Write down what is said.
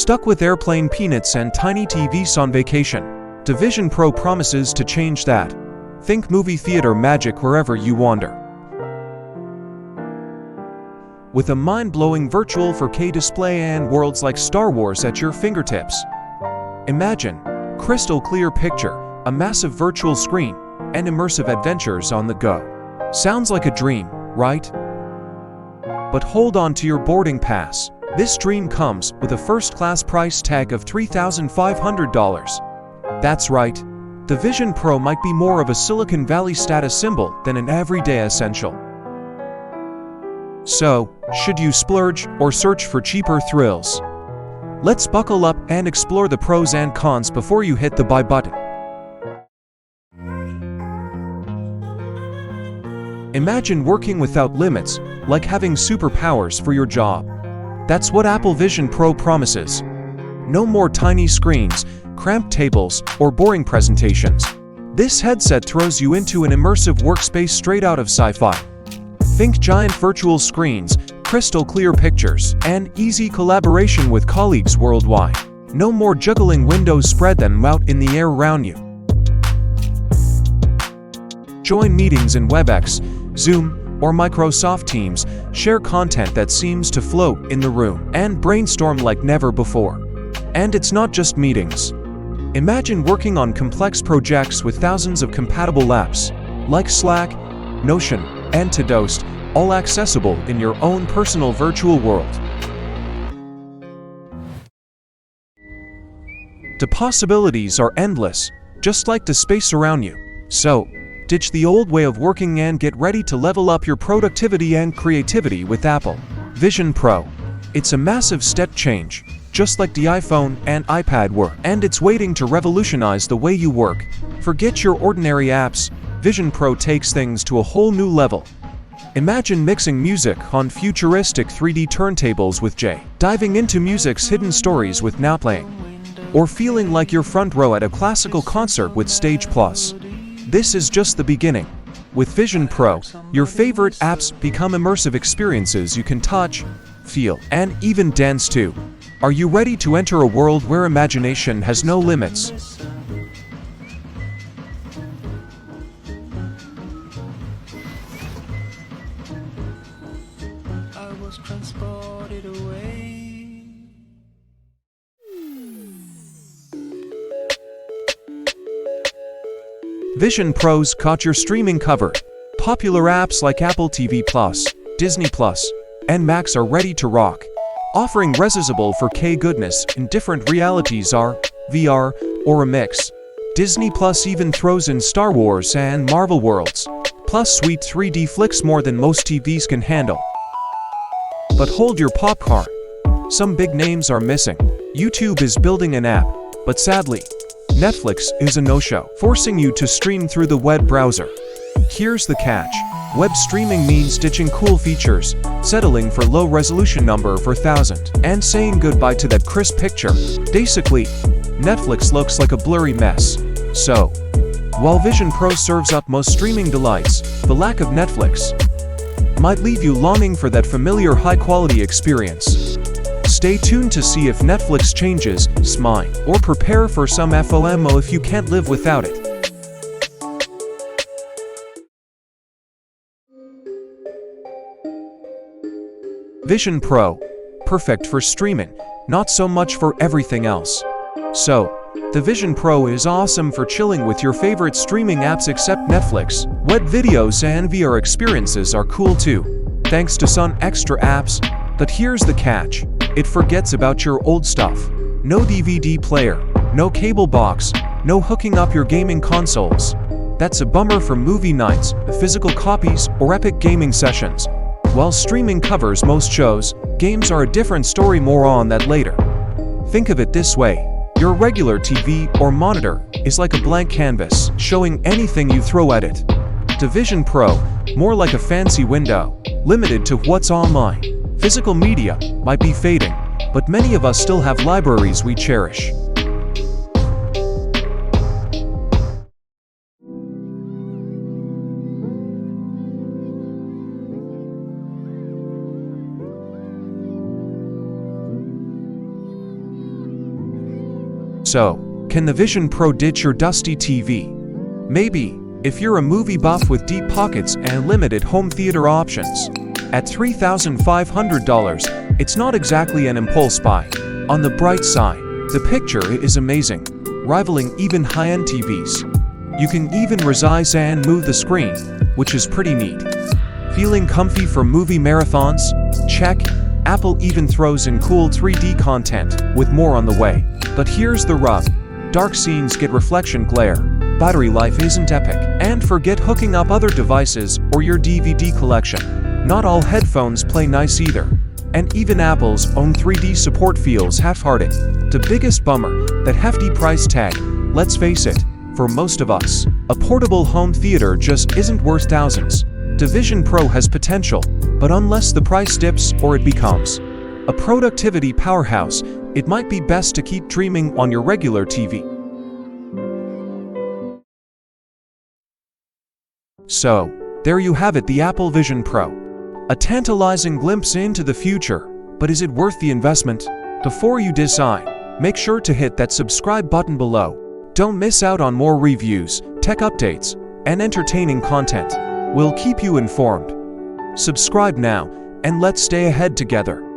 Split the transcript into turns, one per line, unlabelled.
Stuck with airplane peanuts and tiny TVs on vacation? The Vision Pro promises to change that. Think movie theater magic wherever you wander. With a mind-blowing virtual 4K display and worlds like Star Wars at your fingertips. Imagine crystal clear picture, a massive virtual screen, and immersive adventures on the go. Sounds like a dream, right? But hold on to your boarding pass. This dream comes with a first-class price tag of $3,500. That's right. The Vision Pro might be more of a Silicon Valley status symbol than an everyday essential. So, should you splurge or search for cheaper thrills? Let's buckle up and explore the pros and cons before you hit the buy button. Imagine working without limits, like having superpowers for your job. That's what Apple Vision Pro promises. No more tiny screens, cramped tables, or boring presentations. This headset throws you into an immersive workspace straight out of sci-fi. Think giant virtual screens, crystal clear pictures, and easy collaboration with colleagues worldwide. No more juggling Windows, spread them out in the air around you. Join meetings in WebEx, Zoom, or Microsoft Teams, share content that seems to float in the room, and brainstorm like never before. And it's not just meetings. Imagine working on complex projects with thousands of compatible apps, like Slack, Notion, and Todoist, all accessible in your own personal virtual world. The possibilities are endless, just like the space around you. So, ditch the old way of working and get ready to level up your productivity and creativity with Apple Vision Pro. It's a massive step change, just like the iPhone and iPad were, and it's waiting to revolutionize the way you work. Forget your ordinary apps, Vision Pro takes things to a whole new level. Imagine mixing music on futuristic 3D turntables with Jay, diving into music's hidden stories with Now Playing, or feeling like you're front row at a classical concert with Stage Plus. This is just the beginning. With Vision Pro, your favorite apps become immersive experiences you can touch, feel, and even dance to. Are you ready to enter a world where imagination has no limits?
I was transported away.
Vision Pro's got your streaming covered. Popular apps like Apple TV+, Disney+, and Max are ready to rock, offering resizable 4K goodness in different realities R, VR, or a mix. Disney+ even throws in Star Wars and Marvel worlds, plus sweet 3D flicks more than most TVs can handle. But hold your popcorn. Some big names are missing. YouTube is building an app, but sadly, Netflix is a no-show, forcing you to stream through the web browser. Here's the catch. Web streaming means ditching cool features, settling for low-resolution number for 1000, and saying goodbye to that crisp picture. Basically, Netflix looks like a blurry mess. So, while Vision Pro serves up most streaming delights, the lack of Netflix might leave you longing for that familiar high-quality experience. Stay tuned to see if Netflix changes its mind, or prepare for some FOMO if you can't live without it. Vision Pro, perfect for streaming, not so much for everything else. So, the Vision Pro is awesome for chilling with your favorite streaming apps except Netflix. Web videos and VR experiences are cool too, thanks to some extra apps. But here's the catch. It forgets about your old stuff. No DVD player, no cable box, no hooking up your gaming consoles. That's a bummer for movie nights, physical copies, or epic gaming sessions. While streaming covers most shows, games are a different story, more on that later. Think of it this way. Your regular TV or monitor is like a blank canvas, showing anything you throw at it. The Vision Pro, more like a fancy window, limited to what's online. Physical media might be fading, but many of us still have libraries we cherish. So, can the Vision Pro ditch your dusty TV? Maybe, if you're a movie buff with deep pockets and limited home theater options. At $3,500, it's not exactly an impulse buy. On the bright side, the picture is amazing, rivaling even high-end TVs. You can even resize and move the screen, which is pretty neat. Feeling comfy for movie marathons? Check. Apple even throws in cool 3D content, with more on the way. But here's the rub. Dark scenes get reflection glare, battery life isn't epic, and forget hooking up other devices or your DVD collection. Not all headphones play nice either. And even Apple's own 3D support feels half-hearted. The biggest bummer, that hefty price tag. Let's face it, for most of us, a portable home theater just isn't worth thousands. The Vision Pro has potential, but unless the price dips or it becomes a productivity powerhouse, it might be best to keep dreaming on your regular TV. So, there you have it, the Apple Vision Pro. A tantalizing glimpse into the future, but is it worth the investment? Before you decide, make sure to hit that subscribe button below. Don't miss out on more reviews, tech updates, and entertaining content. We'll keep you informed. Subscribe now, and let's stay ahead together.